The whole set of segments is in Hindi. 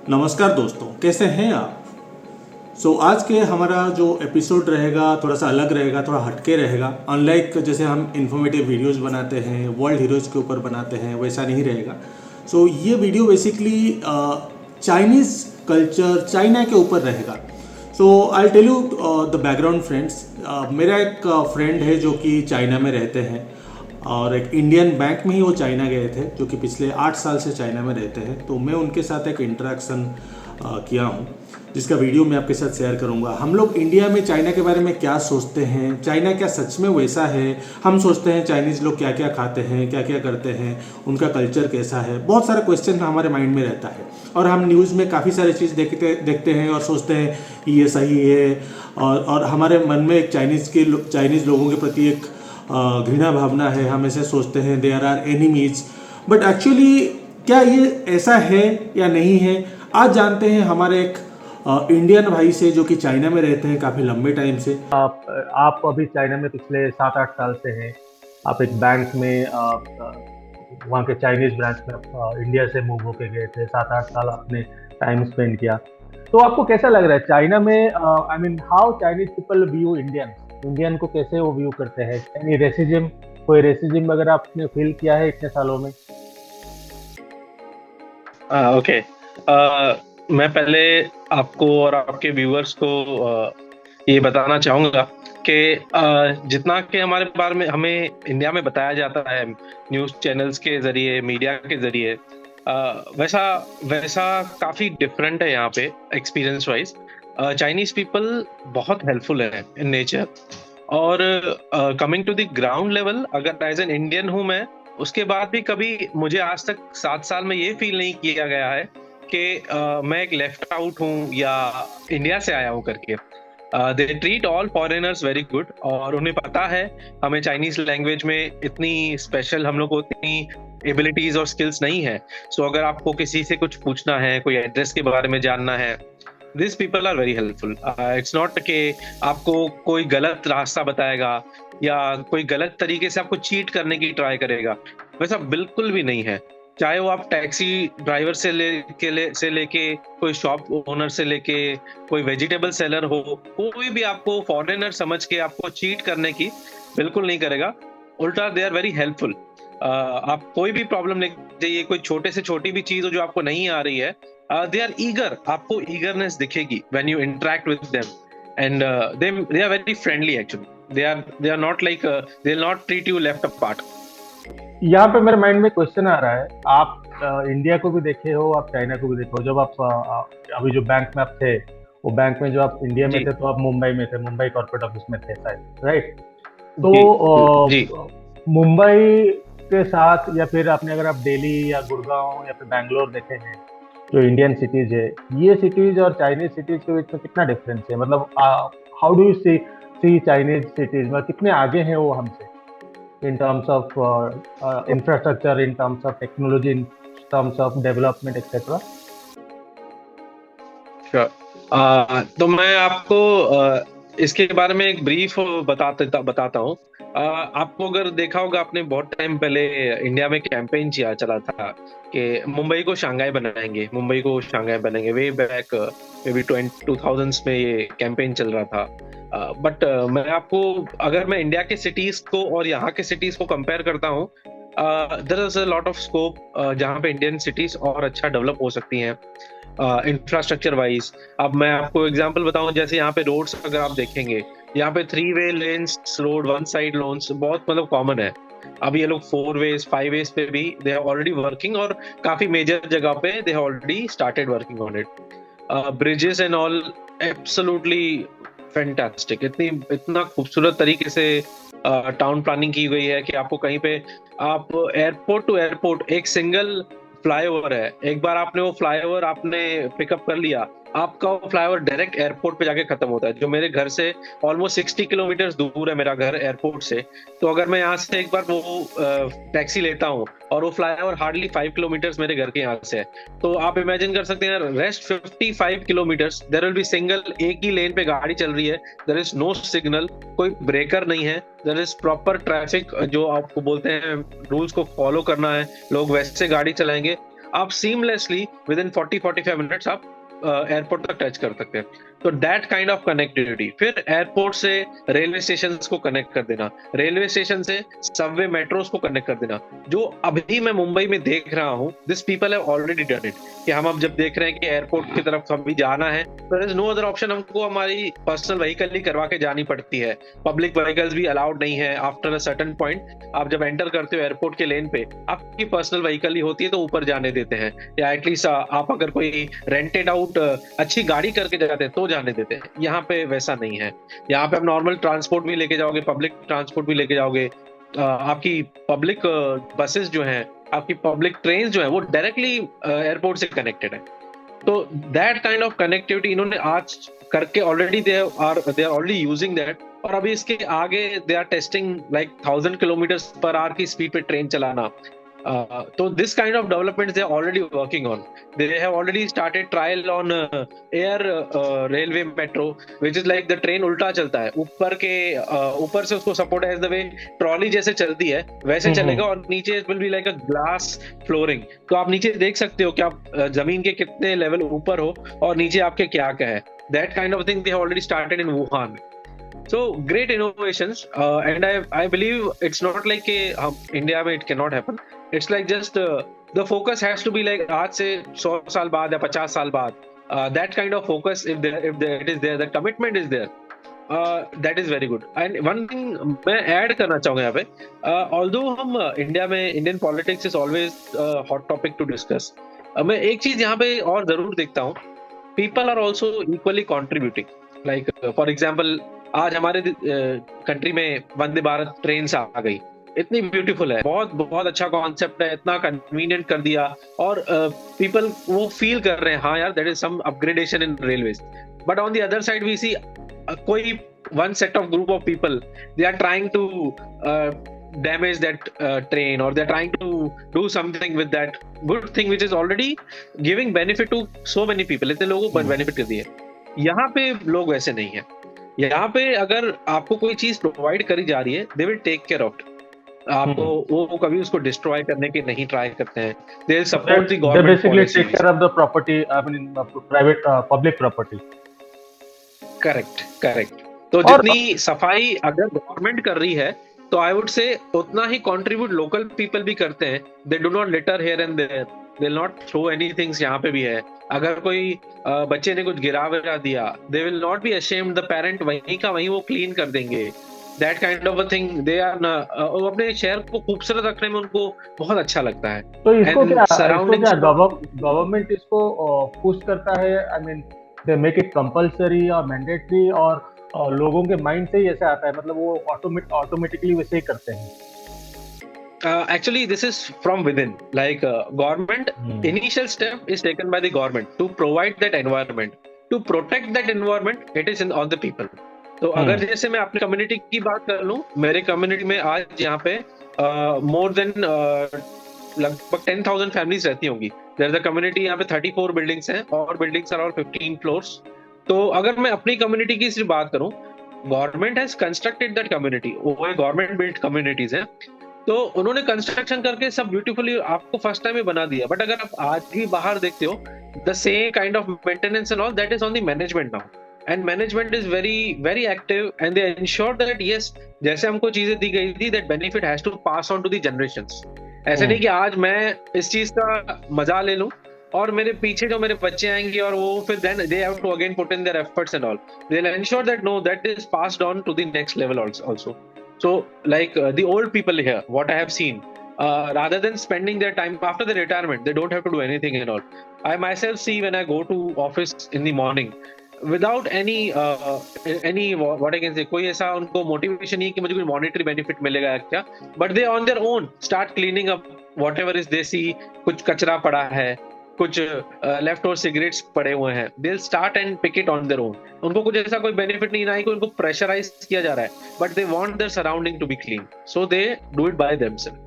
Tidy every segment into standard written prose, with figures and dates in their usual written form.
नमस्कार दोस्तों, कैसे हैं आप। आज के हमारा जो एपिसोड रहेगा थोड़ा सा अलग रहेगा, थोड़ा हटके रहेगा। अनलाइक जैसे हम इंफॉर्मेटिव वीडियोस बनाते हैं, वर्ल्ड हीरोज़ के ऊपर बनाते हैं, वैसा नहीं रहेगा। ये video basically Chinese culture, China के ऊपर रहेगा। I tell you the background friends. मेरा एक फ्रेंड है जो कि चाइना में रहते हैं और एक इंडियन बैंक में ही वो चाइना गए थे, जो कि पिछले 8 साल से चाइना में रहते हैं। तो मैं उनके साथ एक इंटरेक्शन किया हूँ, जिसका वीडियो मैं आपके साथ शेयर करूँगा। हम लोग इंडिया में चाइना के बारे में क्या सोचते हैं, चाइना क्या सच में वैसा है। हम सोचते हैं चाइनीज़ लोग क्या क्या खाते हैं, क्या क्या करते हैं, उनका कल्चर कैसा है। बहुत सारा क्वेश्चन हमारे माइंड में रहता है और हम न्यूज़ में काफ़ी सारी चीज़ देखते हैं और सोचते हैं कि ये सही है। और हमारे मन में एक चाइनीज़ लोगों के प्रति एक घृणा भावना है। हम ऐसे सोचते हैं there are enemies, but actually क्या ये ऐसा है या नहीं है, आज जानते हैं हमारे एक इंडियन भाई से जो कि चाइना में रहते हैं काफ़ी लंबे टाइम से। आप अभी चाइना में पिछले 7-8 साल से हैं। आप एक बैंक में वहाँ के चाइनीज ब्रांच में इंडिया से मूव होके गए थे। 7-8 साल आपने टाइम स्पेंड किया। तो आपको कैसा लग रहा है चाइना में? I mean how Chinese people view Indian को कैसे वो व्यू करते हैं? एनी रेसिज्म, कोई रेसिज्म अगर आपने फील किया है इतने सालों में? ओके। मैं पहले आपको और आपके व्यूअर्स को ये बताना चाहूँगा कि जितना कि हमारे बारे में हमें इंडिया में बताया जाता है न्यूज़ चैनल्स के ज़रिए, मीडिया के ज़रिए, वैसा वैसा काफ़ी डिफरेंट है यहाँ पे एक्सपीरियंस वाइज। चाइनीज़ पीपल बहुत हेल्पफुल है इन नेचर। और coming to the ground level, अगर एज एन इंडियन हूँ मैं, उसके बाद भी कभी मुझे आज तक 7 साल में ये फील नहीं किया गया है कि मैं एक लेफ्ट आउट हूँ या इंडिया से आया हूँ करके। They treat all foreigners very good और उन्हें पता है हमें चाइनीज लैंग्वेज में इतनी स्पेशल, हम लोग को इतनी एबिलिटीज और स्किल्स नहीं है। अगर आपको किसी से कुछ पूछना है, कोई एड्रेस के बारे में जानना है, this people are very helpful. It's not कि आपको कोई गलत रास्ता बताएगा या कोई गलत तरीके से आपको चीट करने की ट्राई करेगा, वैसा बिल्कुल भी नहीं है। चाहे वो आप टैक्सी ड्राइवर से लेके कोई शॉप ओनर से लेके कोई वेजिटेबल सेलर हो, कोई भी आपको फॉरेनर समझ के आपको चीट करने की बिल्कुल नहीं करेगा। उल्टा दे आर वेरी हेल्पफुल। आप कोई भी प्रॉब्लम लेके जाइए, कोई छोटे से छोटी भी चीज हो जो आपको नहीं आ रही है, दे आर ईगर, आपको ईगरनेस दिखेगी when you interact with them. And they are very friendly actually. They are not like, they will not treat you left apart. यहाँ पे मेरे माइंड में क्वेश्चन आ रहा है। आप इंडिया को भी देखे हो, आप चाइना को भी देखे हो। जब आप अभी जो बैंक में आप थे, वो बैंक में जो आप इंडिया में जी, थे तो आप मुंबई में थे, मुंबई कॉर्पोरेट ऑफिस में थे शायद, राइट? जी, तो जी। मुंबई के साथ, या फिर आपने अगर आप दिल्ली या गुड़गांव या फिर बैंगलोर देखे हैं, जो इंडियन सिटीज है, ये सिटीज और चाइनीज सिटीज के बीच में कितना डिफरेंस है? मतलब how do you see Chinese cities, मतलब कितने आगे हैं वो हमसे in terms of infrastructure, in terms of technology, in terms of development, etc. Sure. तो मैं आपको इसके बारे में एक ब्रीफ बताता हूँ। आपको अगर देखा होगा, आपने बहुत टाइम पहले इंडिया में कैंपेन चला था कि मुंबई को शंघाई बनाएंगे, मुंबई को शंघाई बनाएंगे। Way back may be 2000s में ये कैंपेन चल रहा था। बट मैं आपको, अगर मैं इंडिया के सिटीज को और यहाँ के सिटीज को कंपेयर करता हूँ, there is a lot of scope जहाँ पे इंडियन सिटीज और अच्छा डेवलप हो सकती हैं इंफ्रास्ट्रक्चर वाइज। अब मैं आपको एग्जांपल बताऊं, जैसे यहाँ पे रोड्स अगर आप देखेंगे, यहाँ पे 3 way lanes road, one side lanes बहुत मतलब कॉमन है। अब ये लोग 4 वेज 5 वेज पे भी दे आर ऑलरेडी वर्किंग, और काफी मेजर जगह पे they already started working on it. Bridges and all absolutely fantastic. इतना खूबसूरत तरीके से टाउन प्लानिंग की गई है कि आपको कहीं पे, आप एयरपोर्ट टू एयरपोर्ट एक सिंगल फ्लाईओवर है। एक बार आपने वो फ्लाईओवर आपने पिकअप कर लिया, आपका वो फ्लाईओवर डायरेक्ट एयरपोर्ट पे जाके खत्म होता है। जो मेरे घर से ऑलमोस्ट 60 किलोमीटर दूर है मेरा घर एयरपोर्ट से। तो अगर मैं यहाँ से एक बार वो टैक्सी लेता हूँ और वो फ्लाईओवर हार्डली 5 किलोमीटर मेरे घर के यहाँ से है, तो आप इमेजिन कर सकते हैं rest 55 kilometre there will be single, एक ही लेन पे गाड़ी चल रही है। देयर इज नो सिग्नल, कोई ब्रेकर नहीं है। देयर इज प्रॉपर ट्रैफिक, जो आपको बोलते हैं रूल्स को फॉलो करना है, लोग वैसे गाड़ी चलाएंगे। आप सीमलेसली विद इन 40-45 मिनट्स आप एयरपोर्ट तक टच कर सकते हैं। तो दैट काइंड ऑफ कनेक्टिविटी, फिर एयरपोर्ट से रेलवे स्टेशन को कनेक्ट कर देना, रेलवे स्टेशन से सबवे मेट्रोस को कनेक्ट कर देना, जो अभी मैं मुंबई में देख रहा हूँ, this people have already done it. कि हम अब जब देख रहे हैं कि एयरपोर्ट की तरफ अभी जाना है, तो there is no other option, हमको हमारी पर्सनल व्हीकल ही करवा के जानी पड़ती है। पब्लिक व्हीकल्स भी अलाउड नहीं है आफ्टर अ सर्टेन पॉइंट। आप जब एंटर करते हो एयरपोर्ट के लेन पे, आपकी पर्सनल व्हीकल ही होती है तो ऊपर जाने देते हैं, या एटलीस्ट आप अगर कोई रेंटेड आउट अच्छी गाड़ी करके जाते हैं तो जाने देते हैं। यहाँ पे वैसा नहीं है। यहाँ पे आप नॉर्मल ट्रांसपोर्ट भी लेके जाओगे, पब्लिक ट्रांसपोर्ट भी लेके जाओगे, आपकी पब्लिक बसेस जो हैं, आपकी पब्लिक ट्रेन जो है, वो डायरेक्टली एयरपोर्ट से कनेक्टेड है। तो दैट काइंड ऑफ कनेक्टिविटी इन्होंने आज करके already they are already using that. और अभी इसके आगे they are testing like 1000 kilometre per hour की स्पीड पे ट्रेन चलाना। So this kind of developments they are already working on. They have already started trial on air railway metro, which is like the train उल्टा चलता है, ऊपर से उसको support as the way trolley जैसे चलती है वैसे चलेगा, और नीचे it will be like a glass flooring। तो आप नीचे देख सकते हो कि आप जमीन के कितने लेवल ऊपर हो और नीचे आपके क्या है। That kind of thing they have already started in Wuhan. So great innovations, and I believe it's not like India में it cannot happen. It's like just the focus has to be like आज से 100 साल बाद या 50 साल बाद, that kind of focus if it is there, the commitment is there, that is very good. And one thing मैं add करना चाहूँगा यहाँ पे, although हम इंडिया में Indian politics is always hot topic to discuss, मैं एक चीज यहाँ पे और जरूर देखता हूँ, people are also equally contributing. Like for example, आज हमारे कंट्री में वंदे भारत ट्रेन आ गई, इतनी ब्यूटीफुल है, बहुत बहुत अच्छा कॉन्सेप्ट है, इतना कन्वीनियंट कर दिया, और पीपल वो फील कर रहे हैं हाँ यार there is some upgradation in railways. But on the other side we see कोई one set of group of people they are trying to damage that train, or they're trying to do something with that good thing which is already giving benefit to so many people, इतने लोगों को बेनिफिट कर दिए। यहाँ पे लोग वैसे नहीं है। यहाँ पे अगर आपको कोई चीज प्रोवाइड करी जा रही है, they will take care of it. आपको वो कभी उसको डिस्ट्रॉय करने की नहीं ट्राई करते हैं। They will support the government, they basically take care of the property, I mean private public property. Correct. तो जितनी सफाई अगर गवर्नमेंट कर रही है, तो आई वुड से उतना ही कंट्रीब्यूट लोकल पीपल भी करते हैं। They do not litter here and there, they will not throw anything. यहाँ पे भी है, अगर कोई बच्चे ने कुछ गिरा विरा दिया, they will not be ashamed, the parent वहीं का वहीं वो क्लीन कर देंगे। That kind of a thing they are, अपने शहर को खूबसूरत रखने में उनको बहुत अच्छा लगता है। तो इसको क्या गवर्नमेंट इसको पुश करता है? I mean they make it compulsory और मैंडेटरी, और लोगों के माइंड से ही ऐसा आता है, मतलब वो ऑटोमेटिकली वैसे ही करते हैं? Actually this is from within, like government initial step is taken by the government to provide that environment, to protect that environment, it is on the people. तो अगर जैसे मैं अपनी कम्युनिटी की बात कर लूं, मेरे कम्युनिटी में आज यहाँ पे मोर देन लगभग 10,000 फैमिलीज रहती होंगी। देयर इज अ कम्युनिटी, यहाँ पे 34 बिल्डिंग्स हैं, और बिल्डिंग्स आर ऑल 15 फ्लोर्स। तो अगर मैं अपनी कम्युनिटी की सिर्फ बात करूं, government has constructed that community, वो गवर्नमेंट बिल्ड कम्युनिटीज हैं, तो उन्होंने कंस्ट्रक्शन करके सब ब्यूटीफुली आपको फर्स्ट टाइम में बना दिया। बट अगर आप आज भी बाहर देखते हो, the same kind of maintenance and all that is on the management now, and management is very very active, and they ensure that yes, जैसे हमको चीजें दी गई थी, that benefit has to pass on to the generations. ऐसे नहीं कि आज मैं इस चीज का मजा ले लूं और मेरे पीछे जो मेरे बच्चे आएंगे और वो फिर then they have to again put in their efforts and all, they will ensure that no, that is passed on to the next level also. So like the old people here, what I have seen, rather than spending their time after the retirement, they don't have to do anything and all. I myself see when I go to office in the morning, without any what I can say, कोई ऐसा उनको motivation नहीं है कि मुझे कोई monetary benefit मिलेगा क्या, but they on their own start cleaning up whatever is they see, कुछ कचरा पड़ा है, कुछ लेफ्ट ओवर सिगरेट्स पड़े हुए हैं, they will start and pick it on their own. उनको कुछ ऐसा कोई बेनिफिट नहीं, ना ही उनको प्रेशराइज किया जा रहा है, but they want their surrounding to be clean, so they do it by themselves.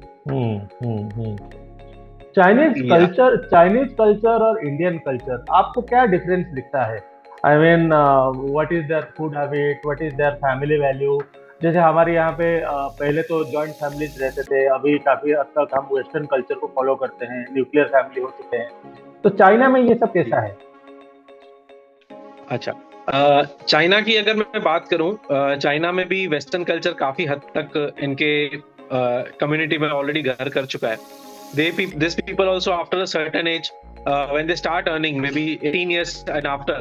Chinese culture और इंडियन कल्चर, आपको क्या डिफरेंस दिखता है? I mean what is their food habit, what is their family value, जैसे हमारे यहाँ पे पहले तो जॉइंट फैमिलीज रहते थे, अभी काफी हद तक हम वेस्टर्न कल्चर को फॉलो करते हैं, न्यूक्लियर फैमिली हो चुके हैं। तो चाइना में ये सब कैसा है? अच्छा, चाइना की अगर मैं बात करूं, चाइना में भी वेस्टर्न कल्चर काफी हद तक इनके कम्युनिटी में ऑलरेडी घर कर चुका है. This people also after a certain age, when they start earning maybe 18 years and after,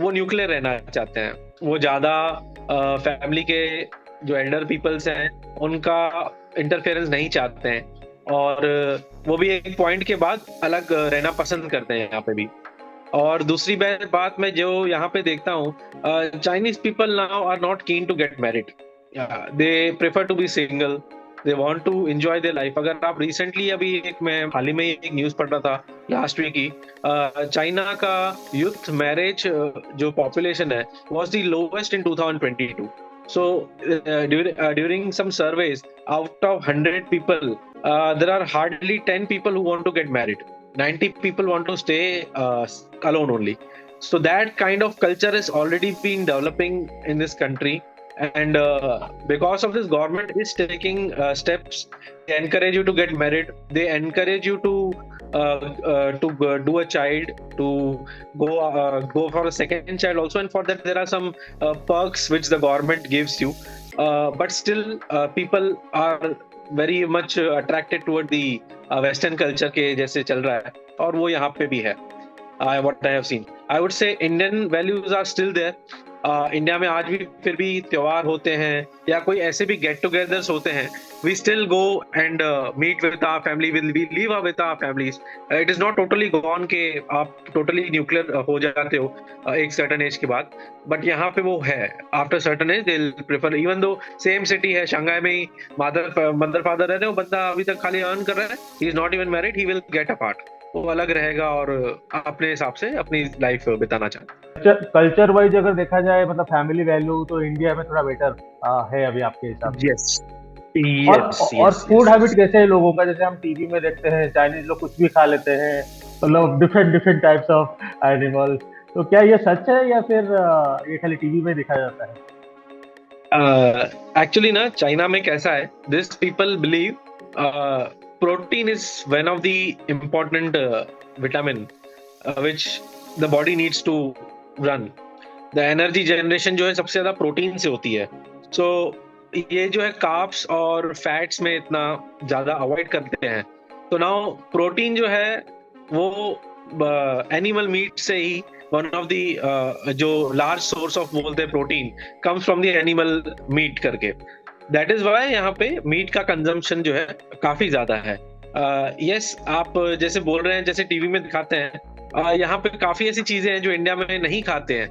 वो न्यूक्लियर रहना चाहते हैं. वो ज्यादा फैमिली के जो एल्डर पीपल्स हैं उनका इंटरफेरेंस नहीं चाहते हैं, और वो भी एक पॉइंट के बाद अलग रहना पसंद करते हैं यहाँ पे भी. और दूसरी बात मैं जो यहाँ पे देखता हूँ, Chinese people now are not keen to get married. They prefer to be single. They want to enjoy their life. अगर आप रिसेंटली अभी मैं हाल ही में एक न्यूज पढ़ रहा था लास्ट वीक की, चाइना का यूथ मैरिज जो पॉपुलेशन है was the lowest in 2022. So during some surveys, out of 100 people, there are hardly 10 people who want to get married. 90 people want to stay alone only. So that kind of culture is already been developing in this country, and because of this, government is taking steps. They encourage you to get married. They encourage you to do a child, to go for a second child also, and for that there are some perks which the government gives you. But still, people are very much attracted toward the western culture के जैसे चल रहा है, और वो यहाँ पे भी है. What I have seen, I would say Indian values are still there. India में आज भी फिर भी त्योहार होते हैं या कोई ऐसे भी गेट टुगेदर्स होते हैं, we still go and meet with our family, will we live with our families. It is not totally gone के आप टोटली न्यूक्लियर हो जाते हो एक सर्टेन एज के बाद, बट यहाँ पे वो है. After certain age they will prefer, even though same city है, शंघाई में ही मदर फादर रहते हैं, वो बंदा अभी तक खाली अर्न कर रहा है, he is not even married, he will get apart. वो अलग रहेगा और अपने हिसाब से अपनी लाइफ बिताना चाहता है. कल्चर वाइज अगर देखा जाए, मतलब फैमिली वैल्यू तो इंडिया में थोड़ा बेटर है अभी आपके हिसाब से? और फूड हैबिट कैसे है लोगों का? जैसे हम टीवी में देखते हैं चाइनीज लोग कुछ भी खा लेते हैं, मतलब डिफरेंट टाइप्स ऑफ एनिमल्स. तो क्या ये सच है या फिर ये खाली टीवी में दिखाया जाता है? एक्चुअली ना, चाइना में कैसा है, this people believe protein is one of the important vitamin which the body needs to run. The energy generation जो है सबसे ज्यादा प्रोटीन से होती है. So ये जो है कार्ब्स और फैट्स में इतना ज्यादा अवॉइड करते हैं. तो नाउ प्रोटीन जो है वो एनिमल मीट से ही, वन ऑफ द जो लार्ज सोर्स ऑफ बोलते हैं protein comes from the animal meet करके. दैट इज वाई यहाँ पे मीट का कंजम्पशन जो है काफी ज्यादा है. यस, आप जैसे बोल रहे हैं, जैसे टीवी में दिखाते हैं, यहाँ पे काफी ऐसी चीजें हैं जो इंडिया में नहीं खाते हैं,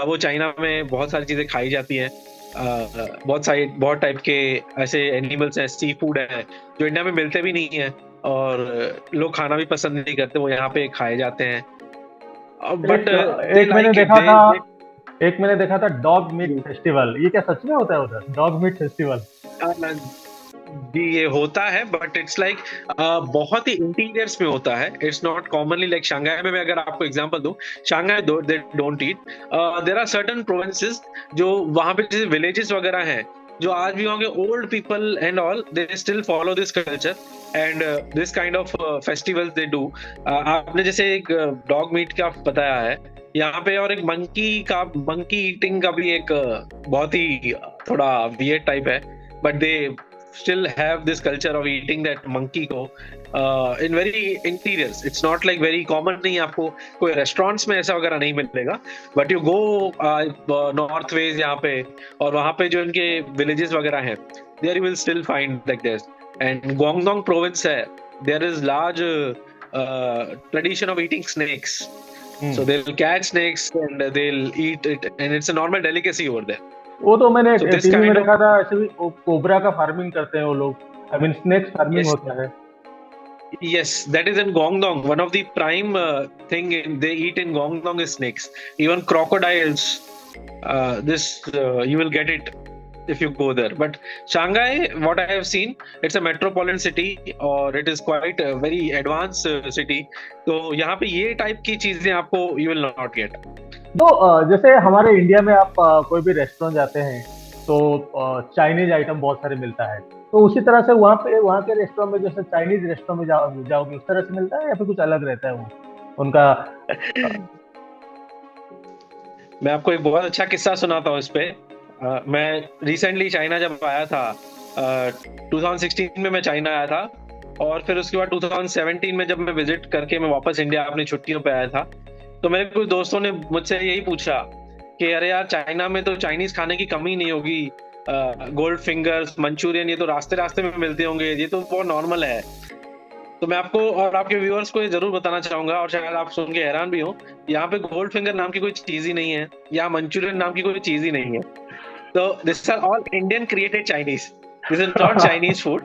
वो चाइना में बहुत सारी चीजें खाई जाती हैं. बहुत टाइप के ऐसे एनिमल्स हैं, सी फूड है जो इंडिया में मिलते भी नहीं है और लोग खाना भी पसंद नहीं करते, वो यहाँ पे खाए जाते हैं. बट एक मैंने देखा था डॉग मीट फेस्टिवल. ये क्या सच में होता है उधर, डॉग मीट फेस्टिवल? जी, ये होता है, बट इट्स लाइक बहुत ही इंटीरियर्स में होता है. It's not commonly like Shanghai में. मैं अगर आपको एग्जांपल दूं, Shanghai they don't eat. There are certain provinces जो वहां पे जैसे विलेजेस वगैरह हैं, जो आज भी वहाँ के old people and all, they still follow this culture and this kind of festivals they do. आपने जैसे एक डॉग मीट का बताया है यहाँ पे, और एक मंकी ईटिंग का भी एक बहुत ही थोड़ा वियर्ड टाइप है, but they still have this culture of eating that monkey को in very interiors. It's not like very common. नहीं, आपको कोई रेस्टोरेंट्स में ऐसा वगैरह नहीं मिलेगा, but you go north ways यहाँ पे, और वहाँ पे जो इनके विलेजेस वगैरह हैं, there you will still find like this. And Guangdong province है, there is large tradition of eating snakes. So they'll catch snakes and they'll eat it, and it's a normal delicacy over there. वो तो मैंने टीवी में देखा था, ऐसे भी कोबरा का फार्मिंग करते हैं वो लोग. आई मीन स्नेक्स फार्मिंग होता है. Yes, that is in Guangdong. One of the prime thing they eat in Guangdong is snakes. Even crocodiles. You will get it if you go there. But Shanghai, what I have seen, it's a metropolitan city और it is quite a very advanced city. तो यहाँ पे ये टाइप की चीजें आपको you will not get. तो जैसे हमारे इंडिया में आप कोई भी रेस्टोरेंट जाते हैं तो चाइनीज आइटम बहुत सारे मिलता है। तो उसी तरह से वहाँ के रेस्टोरेंट में, जैसे चाइनीज रेस्टोरेंट में जाओगे उस तरह से मिलता है या फिर कुछ अलग रहता है वो उनका? मैं आपको एक बहुत अच्छा किस्सा सुनाता हूँ इस पे। मैं रिसेंटली चाइना जब आया था, 2016 में मैं चाइना आया था, और फिर उसके बाद 2017 में जब मैं विजिट करके मैं वापस इंडिया अपनी छुट्टियों पे आया था, तो मेरे कुछ दोस्तों ने मुझसे यही पूछा कि अरे यार, चाइना में तो चाइनीज खाने की कमी नहीं होगी, गोल्ड फिंगर्स, मंचूरियन, ये तो रास्ते रास्ते में मिलते होंगे, ये तो बहुत नॉर्मल है। तो मैं आपको और आपके व्यूअर्स को ये जरूर बताना चाहूंगा, और शायद आप सुन के हैरान भी हो, यहाँ पे गोल्ड फिंगर नाम की कोई चीज ही नहीं है, यहाँ मंचूरियन नाम की कोई चीज ही नहीं है। तो this are all Indian created Chinese, this is not Chinese food.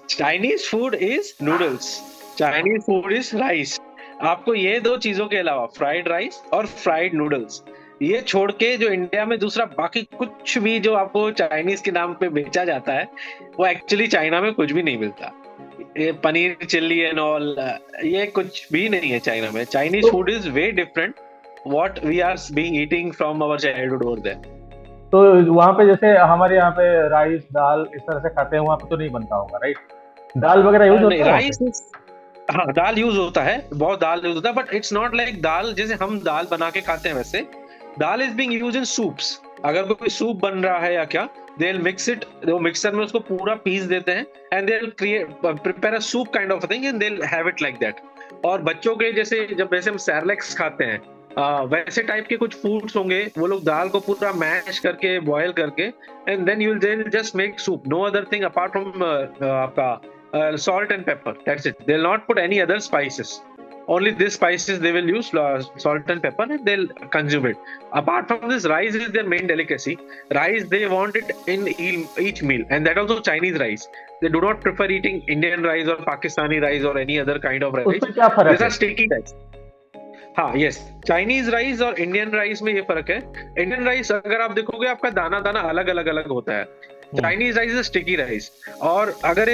Chinese food is noodles, Chinese food is rice. आपको ये दो चीजों के अलावा, फ्राइड राइस और फ्राइड नूडल्स, ये छोड़ के जो इंडिया में दूसरा बाकी कुछ भी जो आपको चाइनीज के नाम पे बेचा जाता है, वो एक्चुअली चाइना में कुछ भी नहीं मिलता। ये पनीर चिल्ली एंड ऑल, ये कुछ भी नहीं है चाइना में। Chinese food is way different what we are being eating from our childhood over there. तो वहाँ पे जैसे हमारे यहाँ पे राइस दाल इस तरह से खाते हैं, वहाँ पे तो नहीं बनता होगा, राइट? दाल वगैरह यूज होता है राइस, हाँ दाल यूज होता है, बहुत दाल यूज होता है, but it's not like dal जैसे हम दाल बना के खाते हैं वैसे। Dal is being used in soups. अगर कोई सूप बन रहा है या क्या, दे विल मिक्स इट, वो मिक्सर में उसको पूरा पीस देते हैं, and they will prepare a soup kind of thing, and they will have it like that. और बच्चों के जैसे जब वैसे हम सैरलेक्स खाते हैं, वैसे टाइप के कुछ फूड्स होंगे, वो लोग दाल को पूरा मैश करके बॉयल करके, and then you will just make soup, no other thing apart from आपका salt and pepper, that's it. They'll not put any other spices, only these spices they will use, salt and pepper, and they'll consume it. Apart from this, rice is their main delicacy. Rice, they want it in each meal, and that also Chinese rice. They do not prefer eating Indian rice or Pakistani rice or any other kind of rice. उसमें क्या फर्क These है? are sticky rice. हाँ, यस, चाइनीज राइस और इंडियन राइस में ये फर्क है। इंडियन राइस अगर आप देखोगे, आपका दाना दाना अलग अलग अलग होता है। Chinese rice is sticky rice, और अगर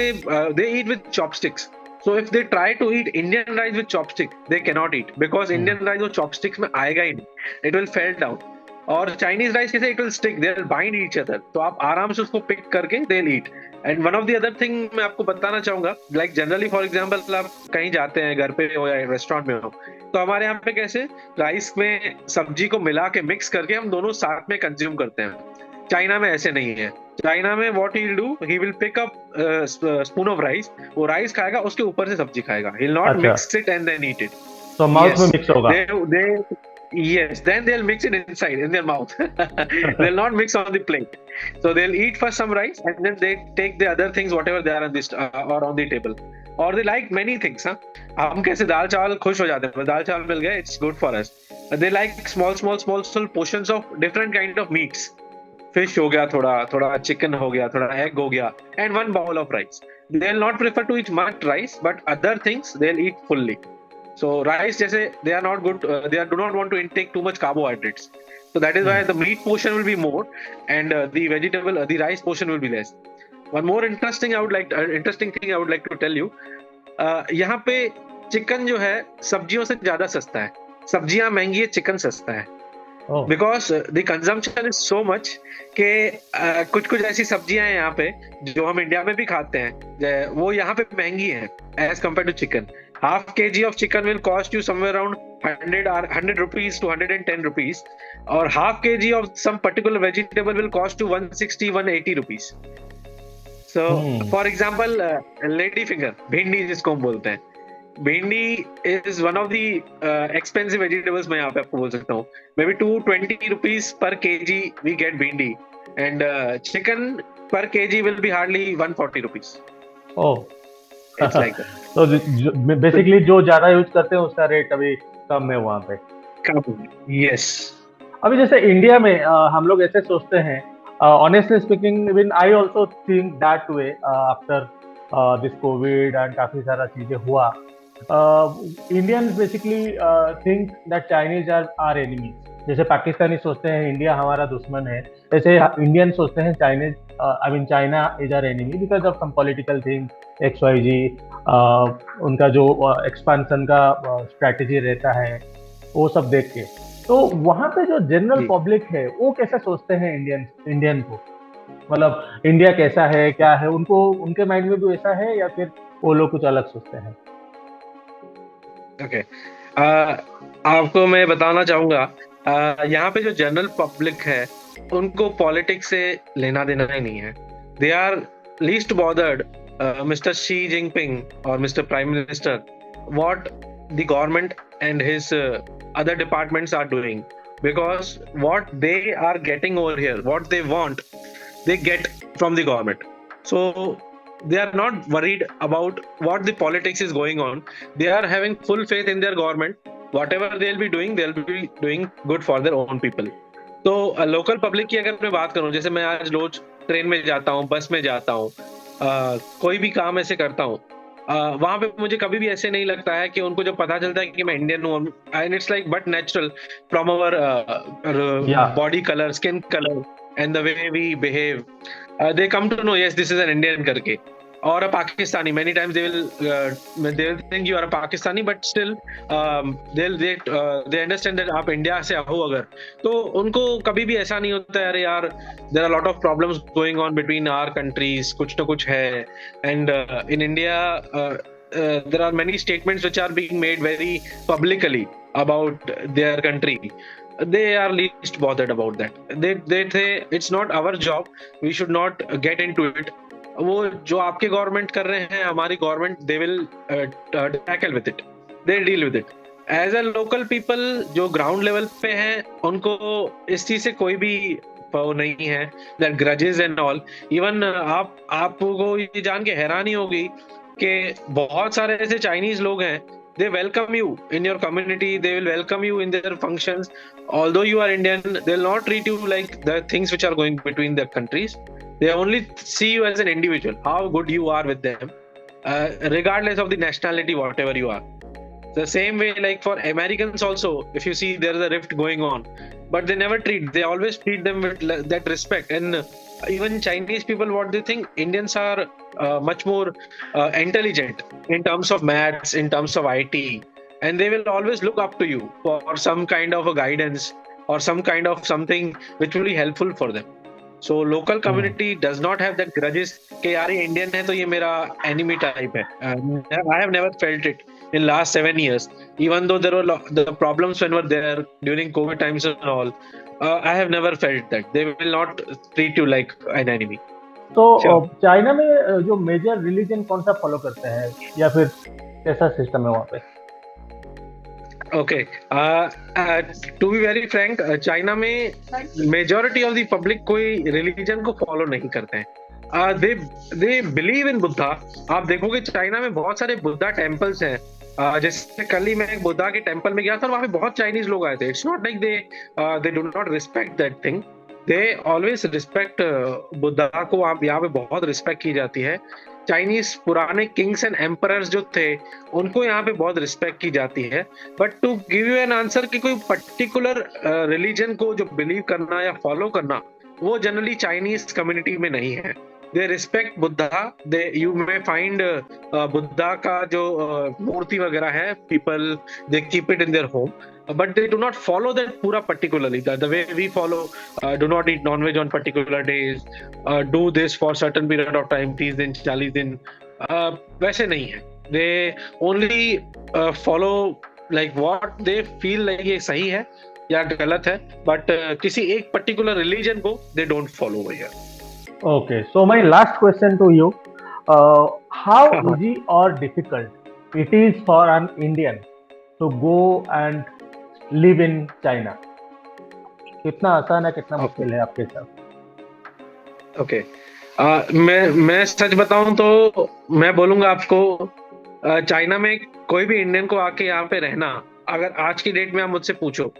they eat with chopsticks, so if they try to eat Indian rice with chopstick, they can not eat, because Indian rice वो चॉपस्टिक्स में आएगा ही नहीं, इट विल फेल डाउन। और चाइनीज राइस कैसे, it will stick, they will bind each other, तो आप आराम से उसको पिक करके they will eat. And one of the other thing मैं आपको बताना चाहूंगा, लाइक जनरली फॉर एग्जांपल आप कहीं जाते हैं, घर पे हो या रेस्टोरेंट में हो, तो हमारे यहाँ पे कैसे राइस में सब्जी को मिला के मिक्स करके हम दोनों साथ में कंज्यूम करते हैं। चाइना में ऐसे नहीं है। चाइना में what he will do, he will pick up spoon of rice, वो राइस खाएगा, उसके ऊपर से सब्जी खाएगा, he will not mix it and then eat it. तो माउथ में मिक्स होगा? Yes, then they'll mix it inside in their mouth. They'll not mix on the plate. So they'll eat first some rice, and then they take the other things whatever they are on this or on the table. Or they like many things, हाँ। हम कैसे दाल चावल खुश हो जाते हैं, दाल चावल मिल गया, it's good for us. They like small portions of different kind of meats. Fish हो गया, थोड़ा chicken हो गया, थोड़ा egg हो गया, and one bowl of rice. They'll not prefer to eat much rice, but other things they'll eat fully. So rice जैसे they are not good, they do not want to intake too much carbohydrates. So that is why the meat portion will be more, and the rice portion will be less. One more interesting thing I would like to tell you, यहाँ पे चिकन जो है सब्जियों से ज्यादा सस्ता है। सब्जियां महंगी है, चिकन सस्ता है, because the consumption is so much के कुछ ऐसी सब्जियां हैं यहाँ पे जो हम इंडिया में भी खाते हैं, वो यहाँ पे महंगी है as compare to chicken. Half kg of chicken will cost you somewhere around 100 rupees to 110 rupees, or half kg of some particular vegetable will cost you 160, 180 rupees. So, for example, lady finger, भिंडी जिसको हम बोलते हैं, भिंडी is one of the expensive vegetables, मैं यहाँ पे आपको बोल सकता हूँ। Maybe 220 rupees per kg we get भिंडी, and chicken per kg will be hardly 140 rupees. Oh. It's like that. तो बेसिकली जो ज्यादा यूज करते हैं उसका रेट अभी कम है वहाँ पे। Yes. अभी जैसे इंडिया में हम लोग ऐसे सोचते हैं, honestly speaking even I also think that way after this covid and काफी सारा चीजें हुआ। Indians basically think that Chinese are enemy. जैसे पाकिस्तानी सोचते हैं इंडिया हमारा दुश्मन है, ऐसे इंडियन सोचते हैं China is are enemy because of some political thing XYZ। उनका जो एक्सपांशन का स्ट्रैटेजी रहता है वो सब देख के। तो वहां पे जो जनरल जी पब्लिक है वो कैसे सोचते हैं इंडियन को, मतलब इंडिया कैसा है क्या है, उनको उनके माइंड में भी वैसा है या फिर वो लोग कुछ अलग सोचते हैं? ओके। आपको मैं बताना चाहूंगा, यहाँ पे जो जनरल पब्लिक है उनको पॉलिटिक्स से लेना देना ही नहीं है. They are least bothered, mister Xi Jinping और mister prime minister, what the government and his other departments are doing, because what they are getting over here, what they want, they get from the government. So they are not worried about what the politics is going on. They are having full faith in their government. Whatever they'll be doing, they'll be doing good for their own people. तो लोकल पब्लिक की अगर मैं बात करूं, जैसे मैं आज रोज ट्रेन में जाता हूं, बस में जाता हूं, कोई भी काम ऐसे करता हूं, वहां पे मुझे कभी भी ऐसे नहीं लगता है कि उनको जब पता चलता है कि मैं इंडियन हूँ, and it's like but natural from our या body colour, skin colour and the way we behave, they come to know yes this is an Indian करके. और a Pakistani, many times they will think you are a Pakistani, but still they understand that आप इंडिया से हो अगर, तो उनको कभी भी ऐसा नहीं होता है अरे यार there are lot of problems going on between our countries, कुछ तो कुछ है. And in India there are many statements which are being made very publicly about their country. They are least bothered about that. They say it's not our job, we should not get into it. वो जो आपके गवर्नमेंट कर रहे हैं, हमारी government, they will tackle with it, they deal with it. As a local people जो ग्राउंड लेवल पे हैं, उनको इस चीज से कोई भी वो नहीं है, that grudges and all. Even आपको ये जान के हैरानी होगी कि बहुत सारे ऐसे चाइनीज लोग हैं, they welcome you in your community, they will welcome you in their functions. Although you are Indian, they'll not treat you like the things which are going between their countries. They only see you as an individual, how good you are with them, regardless of the nationality, whatever you are. The same way, like for Americans also, if you see there is a rift going on, but they never treat, they always treat them with that respect. And even Chinese people, what they think, Indians are much more intelligent in terms of maths, in terms of IT, and they will always look up to you for some kind of a guidance or some kind of something which will be helpful for them. So local community does not have that grudges कि यार ये Indian है तो ये मेरा enemy type है. I have never felt it in last 7 years, even though there were the problems when were there during COVID times and all. I have never felt that they will not treat you like an enemy. तो Sure. चाइना में जो मेजर रिलीजन कौन सा फॉलो करते हैं या फिर कैसा सिस्टम है वहाँ पे? Okay. To be very frank, China में मेजोरिटी ऑफ द पब्लिक कोई रिलीजन को फॉलो नहीं करते हैं. They believe in Buddha. आप देखोगे चाइना में बहुत सारे बुद्धा टेम्पल्स हैं. जैसे कल ही मैं एक बुद्धा के टेम्पल में गया था और वहाँ पे बहुत चाइनीज लोग आए थे. It's not like they do not respect that thing. They always respect Buddha को. आप यहाँ पे बहुत रिस्पेक्ट की जाती है. चाइनीज पुराने किंग्स एंड एम्परर्स जो थे, उनको यहाँ पे बहुत रिस्पेक्ट की जाती है. But to give you an answer कि कोई पर्टिकुलर रिलीजन को जो बिलीव करना या फॉलो करना, वो जनरली चाइनीज कम्युनिटी में नहीं है. They respect Buddha. They you may find Buddha का जो मूर्ति वगैरह है, people they keep it in their home, but they do not follow that pura particularly the way we follow. Do not eat non-veg on particular days, do this for certain period of time, 30 दिन 40 दिन, वैसे नहीं है. they only follow like what they feel like ये सही है या गलत है, but किसी एक particular religion को they don't follow over here. Okay, so my last question to you, how easy or difficult it is for an Indian to go and live in China? कितना आसान है, कितना मुश्किल है आपके हिसाब? ओके. मैं सच बताऊं तो मैं बोलूंगा आपको, चाइना में कोई भी इंडियन को आके यहाँ पे रहना, अगर आज की डेट में आप मुझसे पूछो,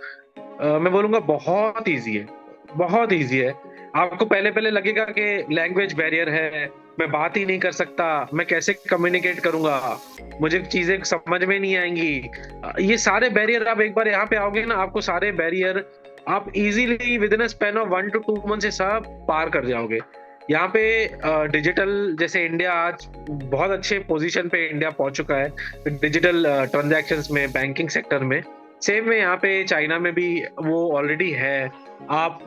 मैं बोलूंगा बहुत इजी है, बहुत इजी है. आपको पहले पहले लगेगा कि लैंग्वेज बैरियर है, मैं बात ही नहीं कर सकता, मैं कैसे कम्युनिकेट करूंगा, मुझे चीजें समझ में नहीं आएंगी. ये सारे बैरियर आप एक बार यहाँ पे आओगे ना, आपको सारे बैरियर आप easily with in a span of 1 to 2 month से सब पार कर जाओगे. यहाँ पे डिजिटल, जैसे इंडिया आज बहुत अच्छे पोजीशन पे इंडिया पहुंच चुका है डिजिटल ट्रांजैक्शंस में, बैंकिंग सेक्टर में. सेम में यहाँ पे चाइना में भी वो ऑलरेडी है। आप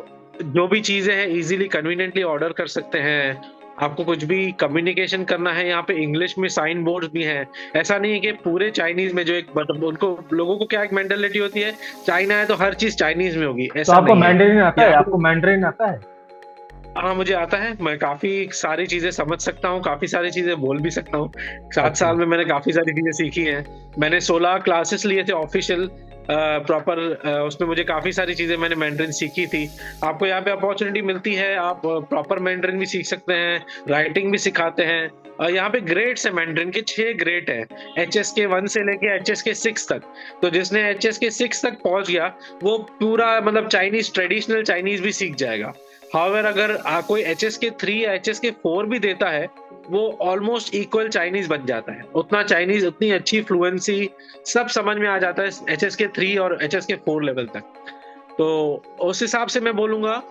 जो भी चीजें हैं इजीली कन्वीनियंटली ऑर्डर कर सकते हैं। आपको कुछ भी कम्युनिकेशन करना है, यहाँ पे इंग्लिश में साइन बोर्ड्स भी हैं। ऐसा नहीं है कि पूरे चाइनीज में जो एक मतलब उनको लोगों को क्या एक मेंटालिटी होती है, चाइना है तो हर चीज चाइनीज में होगी, तो ऐसा आपको नहीं है। मैंडरिन आता है? यहाँ आपको मैंडरिन आता है? हाँ मुझे आता है, मैं काफी सारी चीजें समझ सकता हूँ, काफी सारी चीजें बोल भी सकता हूँ। 7 अच्छा। साल में मैंने काफी सारी चीजें सीखी हैं। मैंने 16 क्लासेस लिए थे ऑफिशियल प्रॉपर, उसमें मुझे काफी सारी चीजें मैंने मैंड्रिन सीखी थी। आपको यहाँ पे अपॉर्चुनिटी मिलती है, आप प्रॉपर मैंड्रिन भी सीख सकते हैं, राइटिंग भी सिखाते हैं। यहाँ पे ग्रेड्स है, मैंड्रिन के 6 ग्रेड है, HSK 1 से लेके HSK 6 तक। तो जिसने HSK 6 तक पहुंच गया वो पूरा मतलब चाइनीज, ट्रेडिशनल चाइनीज भी सीख जाएगा। हाउएवर अगर कोई HSK 3 या HSK 4 भी देता है, वो ऑलमोस्ट इक्वल चाइनीज बन जाता है। उतना चाइनीज, उतनी अच्छी फ्लुएंसी सब समझ में आ जाता है HSK 3 और HSK 4 लेवल तक। तो उस हिसाब से मैं बोलूंगा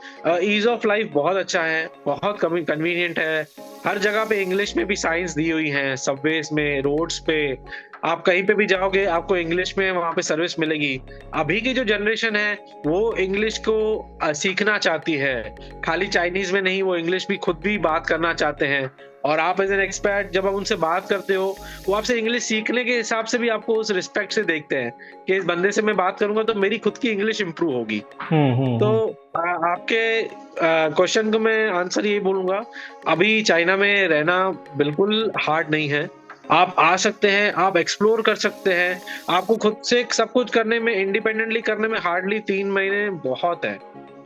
ईज ऑफ लाइफ बहुत अच्छा है, बहुत कन्वीनियंट है। हर जगह पे इंग्लिश में भी साइंस दी हुई है, सबवेज में, रोड्स पे, आप कहीं पे भी जाओगे आपको इंग्लिश में वहां पे सर्विस मिलेगी। अभी की जो जनरेशन है वो इंग्लिश को सीखना चाहती है, खाली चाइनीज में नहीं, वो इंग्लिश भी खुद भी बात करना चाहते हैं। और आप एज एन एक्सपर्ट जब आप उनसे बात करते हो, वो आपसे इंग्लिश सीखने के हिसाब से भी आपको उस रिस्पेक्ट से देखते हैं कि इस बंदे से मैं बात करूंगा तो मेरी खुद की इंग्लिश इंप्रूव होगी। तो आपके क्वेश्चन को मैं आंसर यही बोलूंगा, अभी चाइना में रहना बिल्कुल हार्ड नहीं है। आप आ सकते हैं, आप एक्सप्लोर कर सकते हैं। आपको खुद से सब कुछ करने में, इंडिपेंडेंटली करने में हार्डली 3 महीने बहुत है।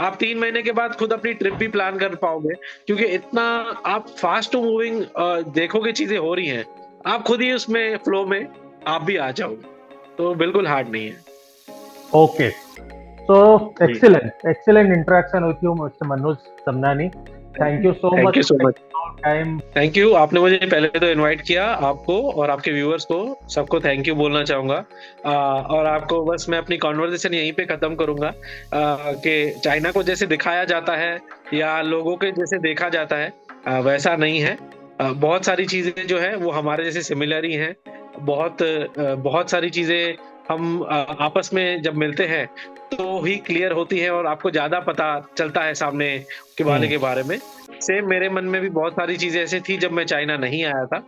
आप 3 महीने के बाद खुद अपनी ट्रिप भी प्लान कर पाओगे, क्योंकि इतना आप फास्ट मूविंग देखोगे, चीजें हो रही हैं, आप खुद ही उसमें फ्लो में आप भी आ जाओगे। तो बिल्कुल हार्ड नहीं है। Okay. So excellent interaction with you, Mr. Manoj Samnani. Thank you so Thank much you so for much. taking out time. Thank you, आपने मुझे पहले तो इनवाइट किया, आपको और आपके व्यूअर्स को सबको थैंक यू बोलना चाहूंगा। और आपको बस मैं अपनी कॉन्वर्सेशन यहीं पे खत्म करूंगा कि चाइना को जैसे दिखाया जाता है या लोगों के जैसे देखा जाता है वैसा नहीं है। बहुत सारी चीजें जो है वो हमारे जैसे सिमिलर ही हैं। बहुत सारी चीजें हम आपस में जब मिलते हैं तो ही क्लियर होती है और आपको ज्यादा पता चलता है सामने के वाले के बारे में। सेम मेरे मन में भी बहुत सारी चीजें ऐसी थी जब मैं चाइना नहीं आया था,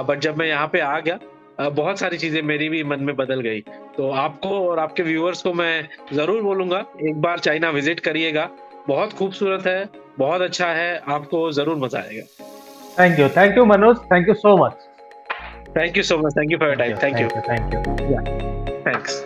बट जब मैं यहाँ पे आ गया बहुत सारी चीजें मेरी भी मन में बदल गई। तो आपको और आपके व्यूअर्स को मैं जरूर बोलूंगा एक बार चाइना विजिट करिएगा, बहुत खूबसूरत है, बहुत अच्छा है, आपको जरूर मजा आएगा। Thank you, Manoj. Thank you so much. Thank you so much, thank you for your time, thank you, Thank you. Thanks.